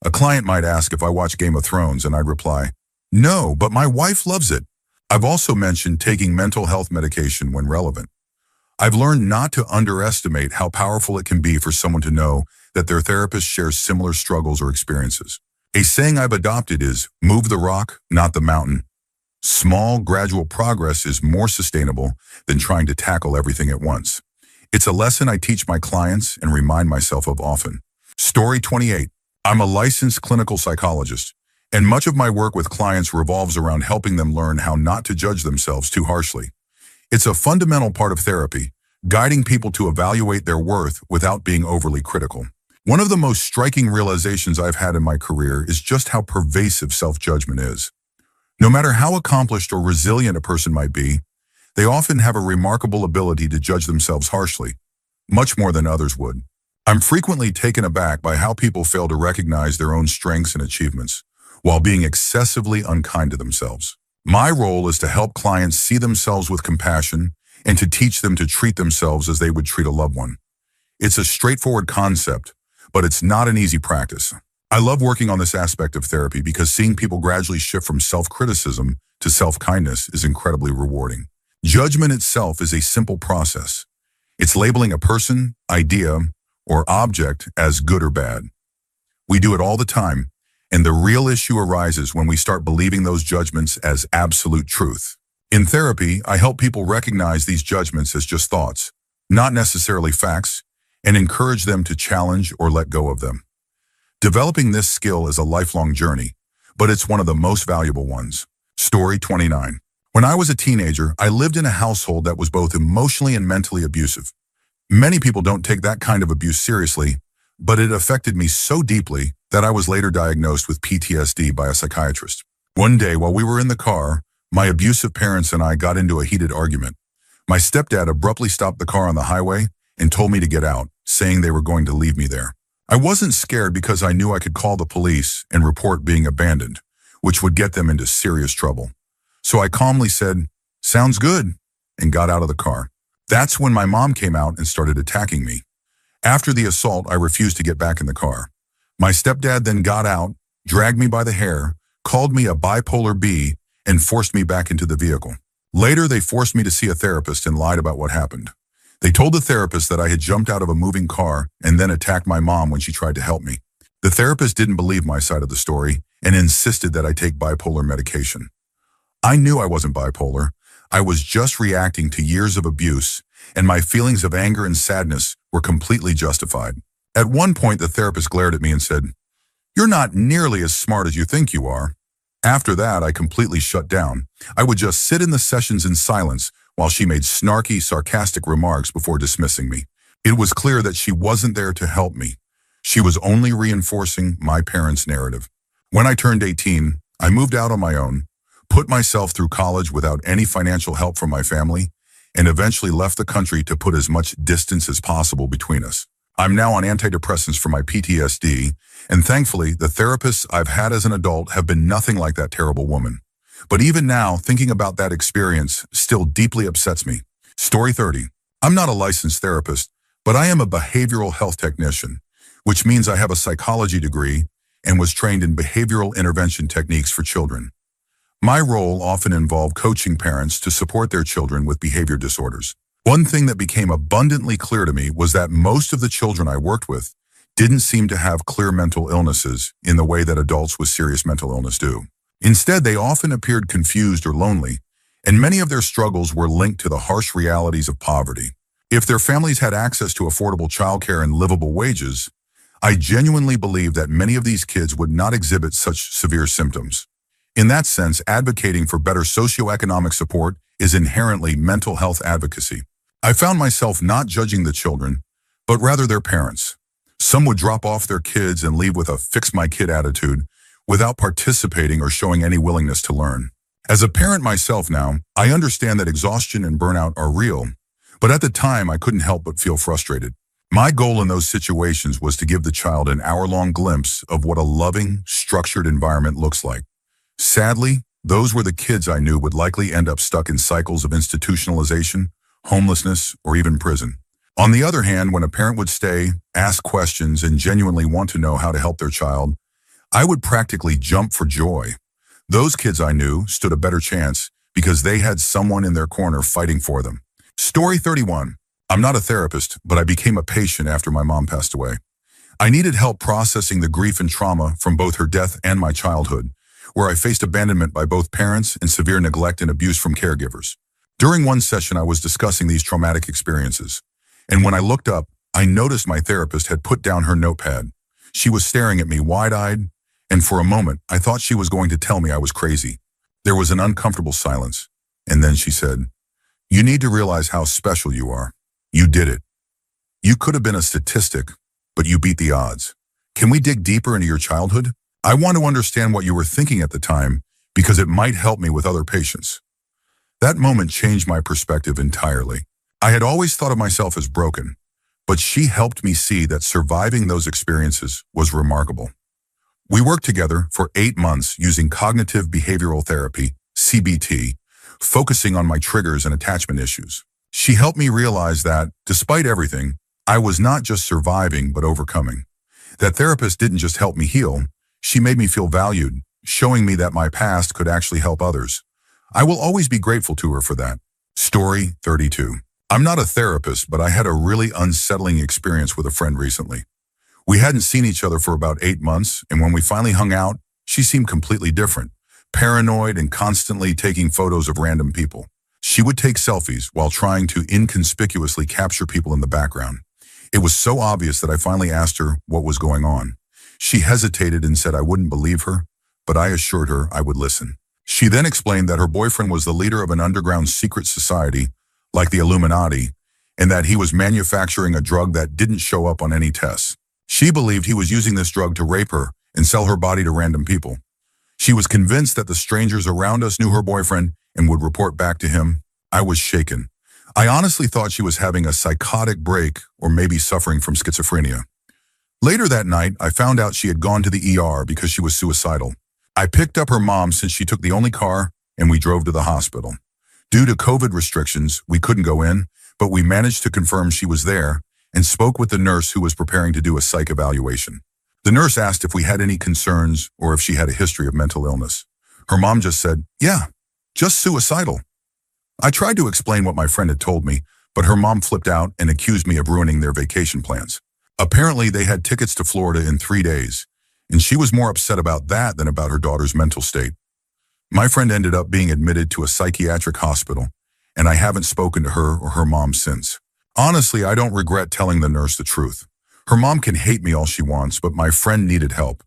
A client might ask if I watch Game of Thrones, and I'd reply, "No, but my wife loves it." I've also mentioned taking mental health medication when relevant. I've learned not to underestimate how powerful it can be for someone to know that their therapist shares similar struggles or experiences. A saying I've adopted is, "Move the rock, not the mountain." Small, gradual progress is more sustainable than trying to tackle everything at once. It's a lesson I teach my clients and remind myself of often. Story 28. I'm a licensed clinical psychologist, and much of my work with clients revolves around helping them learn how not to judge themselves too harshly. It's a fundamental part of therapy, guiding people to evaluate their worth without being overly critical. One of the most striking realizations I've had in my career is just how pervasive self-judgment is. No matter how accomplished or resilient a person might be, they often have a remarkable ability to judge themselves harshly, much more than others would. I'm frequently taken aback by how people fail to recognize their own strengths and achievements, while being excessively unkind to themselves. My role is to help clients see themselves with compassion and to teach them to treat themselves as they would treat a loved one. It's a straightforward concept, but it's not an easy practice. I love working on this aspect of therapy because seeing people gradually shift from self-criticism to self-kindness is incredibly rewarding. Judgment itself is a simple process. It's labeling a person, idea, or object as good or bad. We do it all the time, and the real issue arises when we start believing those judgments as absolute truth. In therapy, I help people recognize these judgments as just thoughts, not necessarily facts, and encourage them to challenge or let go of them. Developing this skill is a lifelong journey, but it's one of the most valuable ones. Story 29. When I was a teenager, I lived in a household that was both emotionally and mentally abusive. Many people don't take that kind of abuse seriously, but it affected me so deeply that I was later diagnosed with PTSD by a psychiatrist. One day, while we were in the car, my abusive parents and I got into a heated argument. My stepdad abruptly stopped the car on the highway and told me to get out, saying they were going to leave me there. I wasn't scared because I knew I could call the police and report being abandoned, which would get them into serious trouble. So I calmly said, "Sounds good," and got out of the car. That's when my mom came out and started attacking me. After the assault, I refused to get back in the car. My stepdad then got out, dragged me by the hair, called me a bipolar B, and forced me back into the vehicle. Later, they forced me to see a therapist and lied about what happened. They told the therapist that I had jumped out of a moving car and then attacked my mom when she tried to help me. The therapist didn't believe my side of the story and insisted that I take bipolar medication. I knew I wasn't bipolar. I was just reacting to years of abuse, and my feelings of anger and sadness were completely justified. At one point, the therapist glared at me and said, "You're not nearly as smart as you think you are." After that, I completely shut down. I would just sit in the sessions in silence while she made snarky, sarcastic remarks before dismissing me. It was clear that she wasn't there to help me. She was only reinforcing my parents' narrative. When I turned 18, I moved out on my own, put myself through college without any financial help from my family, and eventually left the country to put as much distance as possible between us. I'm now on antidepressants for my PTSD, and thankfully, the therapists I've had as an adult have been nothing like that terrible woman. But even now, thinking about that experience still deeply upsets me. Story 30. I'm not a licensed therapist, but I am a behavioral health technician, which means I have a psychology degree and was trained in behavioral intervention techniques for children. My role often involved coaching parents to support their children with behavior disorders. One thing that became abundantly clear to me was that most of the children I worked with didn't seem to have clear mental illnesses in the way that adults with serious mental illness do. Instead, they often appeared confused or lonely, and many of their struggles were linked to the harsh realities of poverty. If their families had access to affordable childcare and livable wages, I genuinely believe that many of these kids would not exhibit such severe symptoms. In that sense, advocating for better socioeconomic support is inherently mental health advocacy. I found myself not judging the children, but rather their parents. Some would drop off their kids and leave with a fix-my-kid attitude, without participating or showing any willingness to learn. As a parent myself now, I understand that exhaustion and burnout are real, but at the time I couldn't help but feel frustrated. My goal in those situations was to give the child an hour-long glimpse of what a loving, structured environment looks like. Sadly, those were the kids I knew would likely end up stuck in cycles of institutionalization, homelessness, or even prison. On the other hand, when a parent would stay, ask questions, and genuinely want to know how to help their child, I would practically jump for joy. Those kids I knew stood a better chance because they had someone in their corner fighting for them. Story 31. I'm not a therapist, but I became a patient after my mom passed away. I needed help processing the grief and trauma from both her death and my childhood, where I faced abandonment by both parents and severe neglect and abuse from caregivers. During one session, I was discussing these traumatic experiences, and when I looked up, I noticed my therapist had put down her notepad. She was staring at me wide-eyed, and for a moment, I thought she was going to tell me I was crazy. There was an uncomfortable silence, and then she said, "You need to realize how special you are. You did it. You could have been a statistic, but you beat the odds. Can we dig deeper into your childhood? I want to understand what you were thinking at the time because it might help me with other patients." That moment changed my perspective entirely. I had always thought of myself as broken, but she helped me see that surviving those experiences was remarkable. We worked together for 8 months using cognitive behavioral therapy, CBT, focusing on my triggers and attachment issues. She helped me realize that, despite everything, I was not just surviving but overcoming. That therapist didn't just help me heal, she made me feel valued, showing me that my past could actually help others. I will always be grateful to her for that. Story 32. I'm not a therapist, but I had a really unsettling experience with a friend recently. We hadn't seen each other for about 8 months, and when we finally hung out, she seemed completely different, paranoid and constantly taking photos of random people. She would take selfies while trying to inconspicuously capture people in the background. It was so obvious that I finally asked her what was going on. She hesitated and said I wouldn't believe her, but I assured her I would listen. She then explained that her boyfriend was the leader of an underground secret society, like the Illuminati, and that he was manufacturing a drug that didn't show up on any tests. She believed he was using this drug to rape her and sell her body to random people. She was convinced that the strangers around us knew her boyfriend and would report back to him. I was shaken. I honestly thought she was having a psychotic break or maybe suffering from schizophrenia. Later that night, I found out she had gone to the ER because she was suicidal. I picked up her mom since she took the only car, and we drove to the hospital. Due to COVID restrictions, we couldn't go in, but we managed to confirm she was there and spoke with the nurse who was preparing to do a psych evaluation. The nurse asked if we had any concerns or if she had a history of mental illness. Her mom just said, "Yeah, just suicidal." I tried to explain what my friend had told me, but her mom flipped out and accused me of ruining their vacation plans. Apparently, they had tickets to Florida in 3 days, and she was more upset about that than about her daughter's mental state. My friend ended up being admitted to a psychiatric hospital, and I haven't spoken to her or her mom since. Honestly, I don't regret telling the nurse the truth. Her mom can hate me all she wants, but my friend needed help.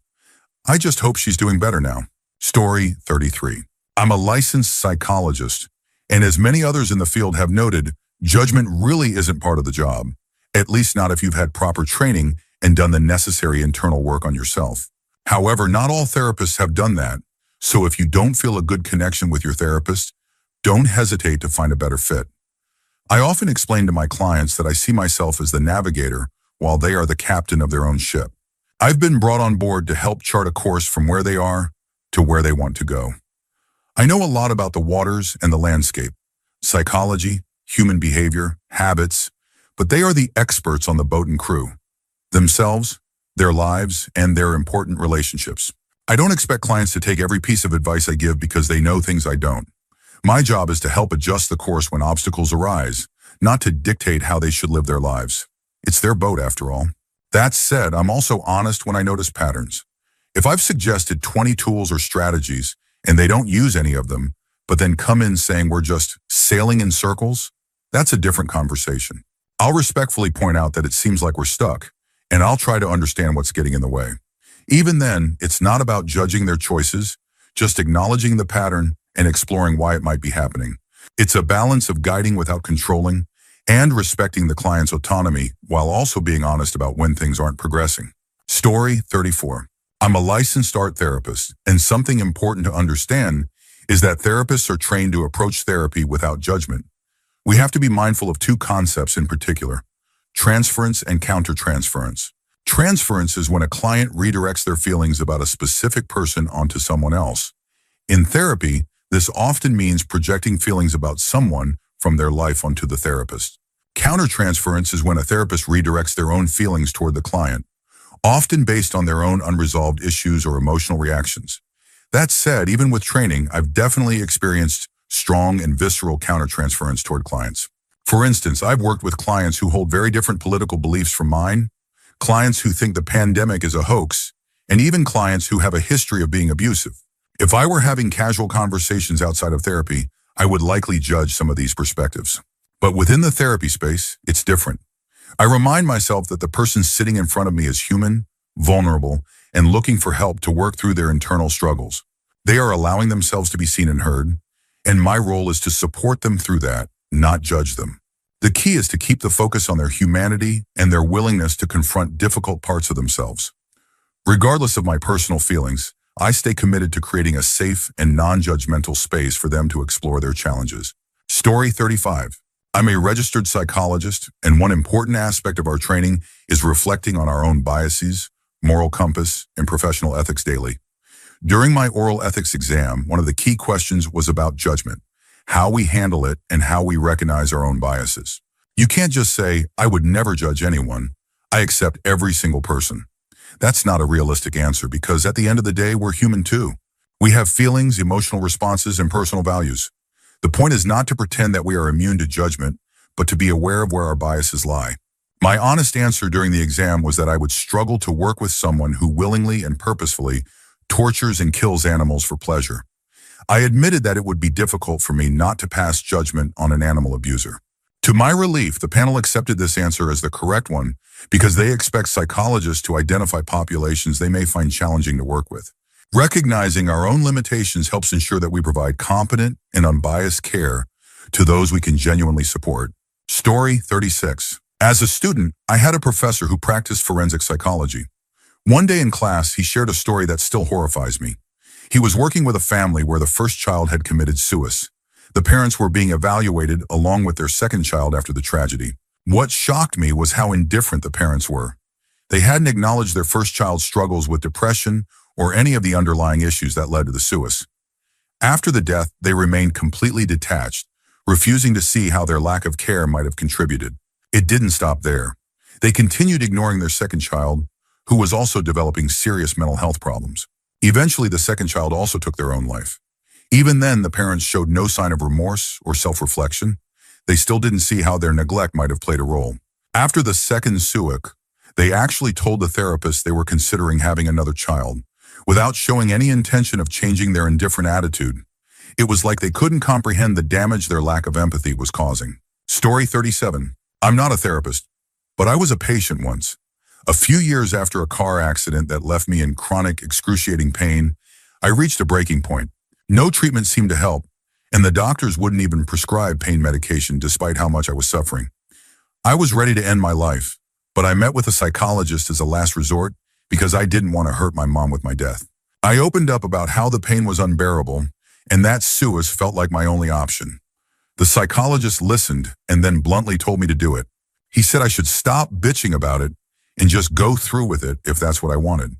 I just hope she's doing better now. Story 33. I'm a licensed psychologist, and as many others in the field have noted, judgment really isn't part of the job, at least not if you've had proper training and done the necessary internal work on yourself. However, not all therapists have done that, so if you don't feel a good connection with your therapist, don't hesitate to find a better fit. I often explain to my clients that I see myself as the navigator while they are the captain of their own ship. I've been brought on board to help chart a course from where they are to where they want to go. I know a lot about the waters and the landscape, psychology, human behavior, habits, but they are the experts on the boat and crew, themselves, their lives, and their important relationships. I don't expect clients to take every piece of advice I give because they know things I don't. My job is to help adjust the course when obstacles arise, not to dictate how they should live their lives. It's their boat after all. That said, I'm also honest when I notice patterns. If I've suggested 20 tools or strategies and they don't use any of them, but then come in saying we're just sailing in circles, that's a different conversation. I'll respectfully point out that it seems like we're stuck, and I'll try to understand what's getting in the way. Even then, it's not about judging their choices, just acknowledging the pattern and exploring why it might be happening. It's a balance of guiding without controlling and respecting the client's autonomy while also being honest about when things aren't progressing. Story 34. I'm a licensed art therapist, and something important to understand is that therapists are trained to approach therapy without judgment. We have to be mindful of two concepts in particular: transference and countertransference. Transference is when a client redirects their feelings about a specific person onto someone else. In therapy, this often means projecting feelings about someone from their life onto the therapist. Countertransference is when a therapist redirects their own feelings toward the client, often based on their own unresolved issues or emotional reactions. That said, even with training, I've definitely experienced strong and visceral countertransference toward clients. For instance, I've worked with clients who hold very different political beliefs from mine, clients who think the pandemic is a hoax, and even clients who have a history of being abusive. If I were having casual conversations outside of therapy, I would likely judge some of these perspectives. But within the therapy space, it's different. I remind myself that the person sitting in front of me is human, vulnerable, and looking for help to work through their internal struggles. They are allowing themselves to be seen and heard, and my role is to support them through that, not judge them. The key is to keep the focus on their humanity and their willingness to confront difficult parts of themselves. Regardless of my personal feelings, I stay committed to creating a safe and non-judgmental space for them to explore their challenges. Story 35. I'm a registered psychologist, and one important aspect of our training is reflecting on our own biases, moral compass, and professional ethics daily. During my oral ethics exam, one of the key questions was about judgment, how we handle it, and how we recognize our own biases. You can't just say, "I would never judge anyone. I accept every single person." That's not a realistic answer because at the end of the day, we're human too. We have feelings, emotional responses, and personal values. The point is not to pretend that we are immune to judgment, but to be aware of where our biases lie. My honest answer during the exam was that I would struggle to work with someone who willingly and purposefully tortures and kills animals for pleasure. I admitted that it would be difficult for me not to pass judgment on an animal abuser. To my relief, the panel accepted this answer as the correct one because they expect psychologists to identify populations they may find challenging to work with. Recognizing our own limitations helps ensure that we provide competent and unbiased care to those we can genuinely support. Story 36. As a student, I had a professor who practiced forensic psychology. One day in class, he shared a story that still horrifies me. He was working with a family where the first child had committed suicide. The parents were being evaluated along with their second child after the tragedy. What shocked me was how indifferent the parents were. They hadn't acknowledged their first child's struggles with depression or any of the underlying issues that led to the suicide. After the death, they remained completely detached, refusing to see how their lack of care might have contributed. It didn't stop there. They continued ignoring their second child, who was also developing serious mental health problems. Eventually, the second child also took their own life. Even then, the parents showed no sign of remorse or self-reflection. They still didn't see how their neglect might have played a role. After the second suicide, they actually told the therapist they were considering having another child, without showing any intention of changing their indifferent attitude. It was like they couldn't comprehend the damage their lack of empathy was causing. Story 37. I'm not a therapist, but I was a patient once. A few years after a car accident that left me in chronic, excruciating pain, I reached a breaking point. No treatment seemed to help, and the doctors wouldn't even prescribe pain medication despite how much I was suffering. I was ready to end my life, but I met with a psychologist as a last resort because I didn't want to hurt my mom with my death. I opened up about how the pain was unbearable, and that suicide felt like my only option. The psychologist listened and then bluntly told me to do it. He said I should stop bitching about it and just go through with it if that's what I wanted.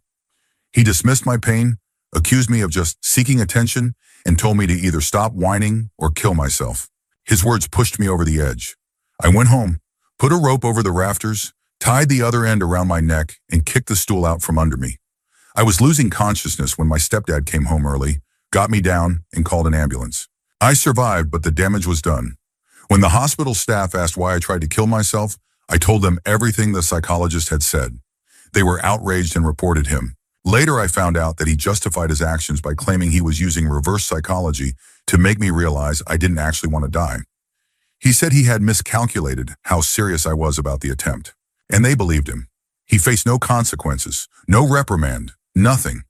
He dismissed my pain, accused me of just seeking attention, and told me to either stop whining or kill myself. His words pushed me over the edge. I went home, put a rope over the rafters, tied the other end around my neck, and kicked the stool out from under me. I was losing consciousness when my stepdad came home early, got me down, and called an ambulance. I survived, but the damage was done. When the hospital staff asked why I tried to kill myself, I told them everything the psychologist had said. They were outraged and reported him. Later, I found out that he justified his actions by claiming he was using reverse psychology to make me realize I didn't actually want to die. He said he had miscalculated how serious I was about the attempt, and they believed him. He faced no consequences, no reprimand, nothing.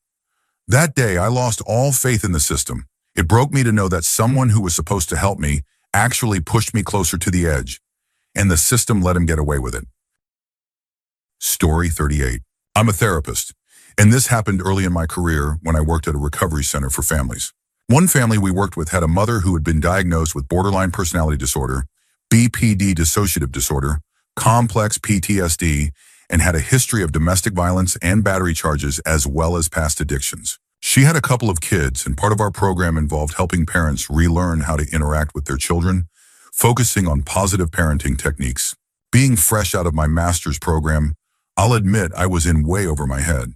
That day, I lost all faith in the system. It broke me to know that someone who was supposed to help me actually pushed me closer to the edge, and the system let him get away with it. Story 38. I'm a therapist, And this happened early in my career when I worked at a recovery center for families. One family we worked with had a mother who had been diagnosed with borderline personality disorder, BPD dissociative disorder, complex PTSD, and had a history of domestic violence and battery charges as well as past addictions. She had a couple of kids, and part of our program involved helping parents relearn how to interact with their children, focusing on positive parenting techniques. Being fresh out of my master's program, I'll admit I was in way over my head.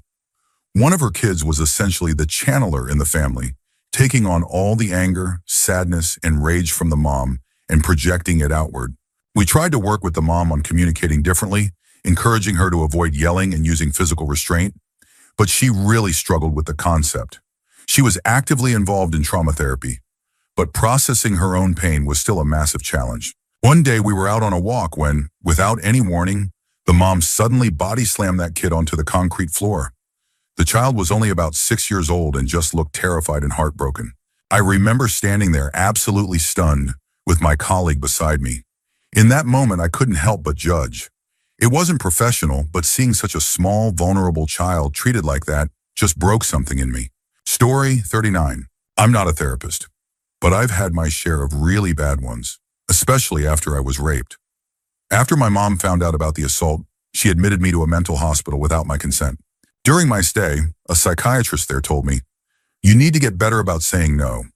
One of her kids was essentially the channeler in the family, taking on all the anger, sadness, and rage from the mom and projecting it outward. We tried to work with the mom on communicating differently, encouraging her to avoid yelling and using physical restraint, but she really struggled with the concept. She was actively involved in trauma therapy, but processing her own pain was still a massive challenge. One day we were out on a walk when, without any warning, the mom suddenly body slammed that kid onto the concrete floor. The child was only about 6 years old and just looked terrified and heartbroken. I remember standing there absolutely stunned with my colleague beside me. In that moment, I couldn't help but judge. It wasn't professional, but seeing such a small, vulnerable child treated like that just broke something in me. Story 39. I'm not a therapist, but I've had my share of really bad ones, especially after I was raped. After my mom found out about the assault, she admitted me to a mental hospital without my consent. During my stay, a psychiatrist there told me, "You need to get better about saying no."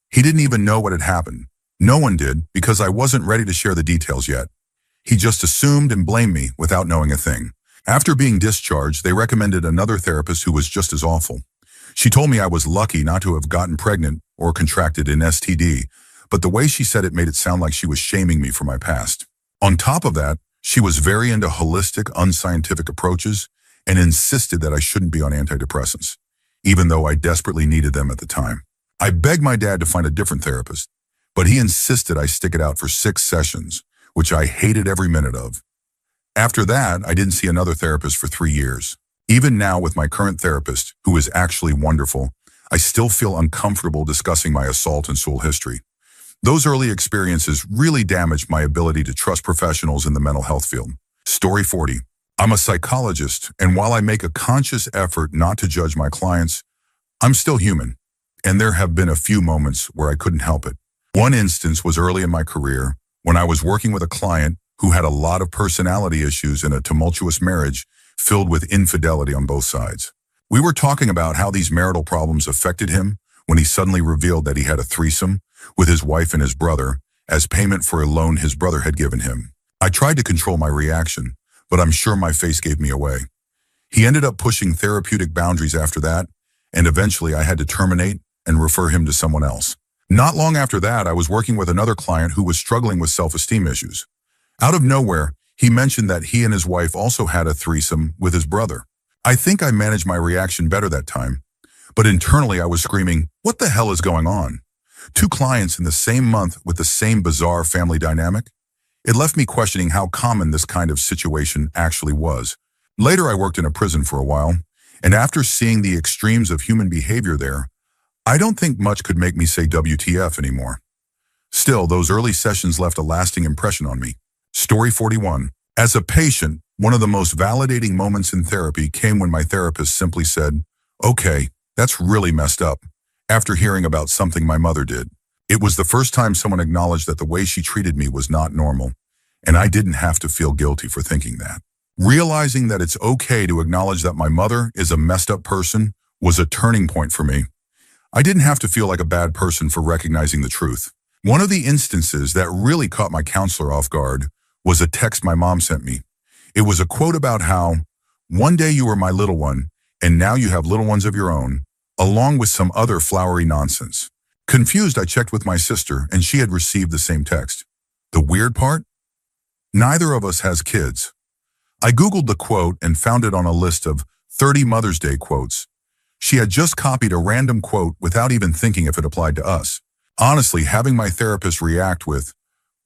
He didn't even know what had happened. No one did, because I wasn't ready to share the details yet. He just assumed and blamed me without knowing a thing. After being discharged, they recommended another therapist who was just as awful. She told me I was lucky not to have gotten pregnant or contracted an STD, but the way she said it made it sound like she was shaming me for my past. On top of that, she was very into holistic, unscientific approaches and insisted that I shouldn't be on antidepressants, even though I desperately needed them at the time. I begged my dad to find a different therapist, but he insisted I stick it out for 6 sessions, which I hated every minute of. After that, I didn't see another therapist for 3 years. Even now with my current therapist, who is actually wonderful, I still feel uncomfortable discussing my assault and school history. Those early experiences really damaged my ability to trust professionals in the mental health field. Story 40. I'm a psychologist, and while I make a conscious effort not to judge my clients, I'm still human, and there have been a few moments where I couldn't help it. One instance was early in my career when I was working with a client who had a lot of personality issues in a tumultuous marriage filled with infidelity on both sides. We were talking about how these marital problems affected him when he suddenly revealed that he had a threesome with his wife and his brother as payment for a loan his brother had given him. I tried to control my reaction, but I'm sure my face gave me away. He ended up pushing therapeutic boundaries after that, and eventually I had to terminate and refer him to someone else. Not long after that, I was working with another client who was struggling with self-esteem issues. Out of nowhere, he mentioned that he and his wife also had a threesome with his brother. I think I managed my reaction better that time, but internally I was screaming, "What the hell is going on?" 2 clients in the same month with the same bizarre family dynamic? It left me questioning how common this kind of situation actually was. Later, I worked in a prison for a while, and after seeing the extremes of human behavior there, I don't think much could make me say WTF anymore. Still, those early sessions left a lasting impression on me. Story 41. As a patient, one of the most validating moments in therapy came when my therapist simply said, "Okay, that's really messed up," after hearing about something my mother did. It was the first time someone acknowledged that the way she treated me was not normal, and I didn't have to feel guilty for thinking that. Realizing that it's okay to acknowledge that my mother is a messed up person was a turning point for me. I didn't have to feel like a bad person for recognizing the truth. One of the instances that really caught my counselor off guard was a text my mom sent me. It was a quote about how, "One day you were my little one, and now you have little ones of your own," along with some other flowery nonsense. Confused, I checked with my sister, and she had received the same text. The weird part? Neither of us has kids. I Googled the quote and found it on a list of 30 Mother's Day quotes. She had just copied a random quote without even thinking if it applied to us. Honestly, having my therapist react with,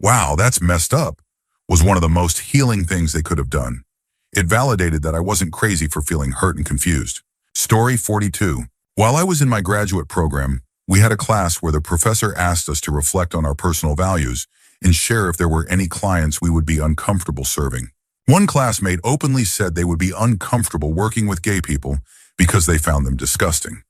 "Wow, that's messed up," was one of the most healing things they could have done. It validated that I wasn't crazy for feeling hurt and confused. Story 42. While I was in my graduate program, we had a class where the professor asked us to reflect on our personal values and share if there were any clients we would be uncomfortable serving. One classmate openly said they would be uncomfortable working with gay people because they found them disgusting.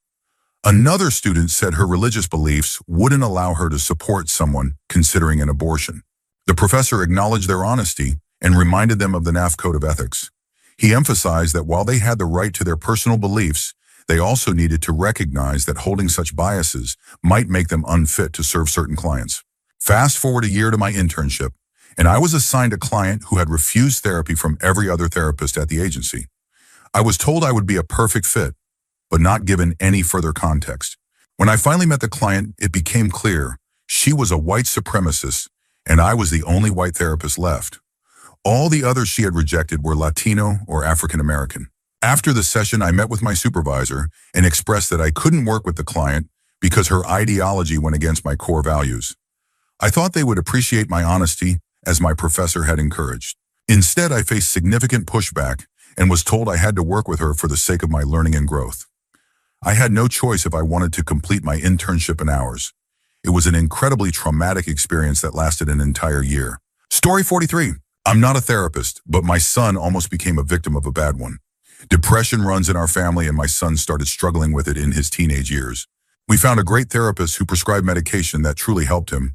Another student said her religious beliefs wouldn't allow her to support someone considering an abortion. The professor acknowledged their honesty and reminded them of the NAF Code of Ethics. He emphasized that while they had the right to their personal beliefs, they also needed to recognize that holding such biases might make them unfit to serve certain clients. Fast forward a year to my internship, and I was assigned a client who had refused therapy from every other therapist at the agency. I was told I would be a perfect fit, but not given any further context. When I finally met the client, it became clear she was a white supremacist, and I was the only white therapist left. All the others she had rejected were Latino or African American. After the session, I met with my supervisor and expressed that I couldn't work with the client because her ideology went against my core values. I thought they would appreciate my honesty, as my professor had encouraged. Instead, I faced significant pushback and was told I had to work with her for the sake of my learning and growth. I had no choice if I wanted to complete my internship in hours. It was an incredibly traumatic experience that lasted an entire year. Story 43. I'm not a therapist, but my son almost became a victim of a bad one. Depression runs in our family, and my son started struggling with it in his teenage years. We found a great therapist who prescribed medication that truly helped him.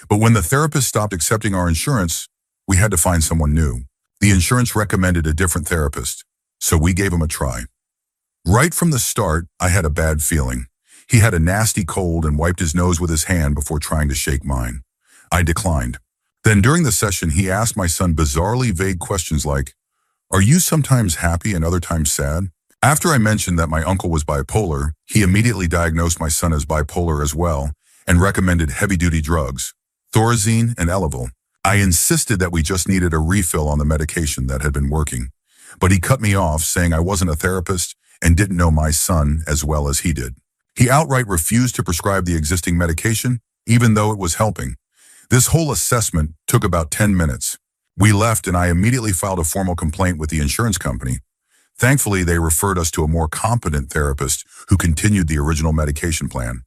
But when the therapist stopped accepting our insurance, we had to find someone new. The insurance recommended a different therapist, so we gave him a try. Right from the start, I had a bad feeling. He had a nasty cold and wiped his nose with his hand before trying to shake mine. I declined. Then during the session, he asked my son bizarrely vague questions like, "Are you sometimes happy and other times sad?" After I mentioned that my uncle was bipolar, he immediately diagnosed my son as bipolar as well and recommended heavy-duty drugs, Thorazine and Elavil. I insisted that we just needed a refill on the medication that had been working, but he cut me off, saying I wasn't a therapist and didn't know my son as well as he did. He outright refused to prescribe the existing medication, even though it was helping. This whole assessment took about 10 minutes. We left, and I immediately filed a formal complaint with the insurance company. Thankfully, they referred us to a more competent therapist who continued the original medication plan.